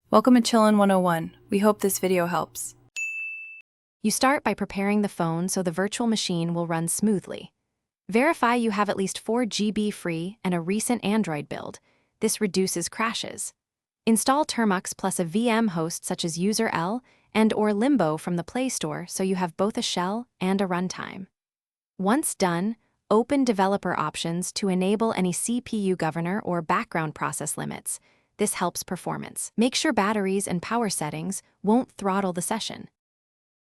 Welcome to Chillin' 101. We hope this video helps. You start by preparing the phone so the virtual machine will run smoothly. Verify you have at least 4 GB free and a recent Android build. This reduces crashes. Install Termux plus a VM host such as user-L and/or Limbo from the Play Store so you have both a shell and a runtime. Once done, open developer options to enable any CPU governor or background process limits. This helps performance. Make sure batteries and power settings won't throttle the session.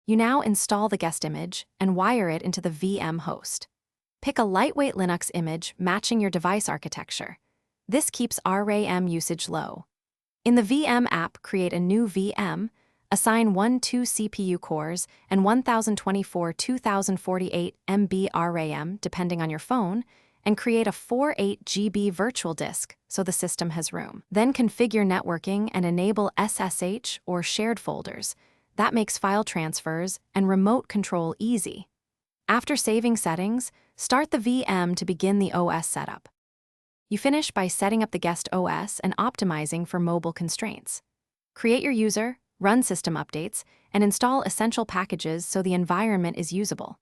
You now install the guest image and wire it into the VM host. Pick a lightweight Linux image matching your device architecture. This keeps RAM usage low. In the VM app, create a new VM, assign 1-2 CPU cores and 1024-2048 MB RAM depending on your phone, and create a 4/8 GB virtual disk so the system has room. Then configure networking and enable SSH or shared folders. That makes file transfers and remote control easy. After saving settings, start the VM to begin the OS setup. You finish by setting up the guest OS and optimizing for mobile constraints. Create your user, run system updates, and install essential packages so the environment is usable.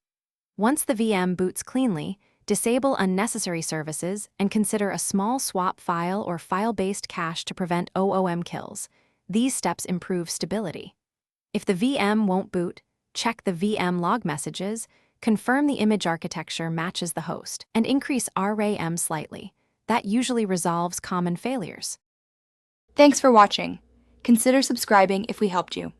Once the VM boots cleanly, disable unnecessary services and consider a small swap file or file-based cache to prevent OOM kills. These steps improve stability. If the VM won't boot, check the VM log messages, confirm the image architecture matches the host, and increase RAM slightly. That usually resolves common failures. Thanks for watching. Consider subscribing if we helped you.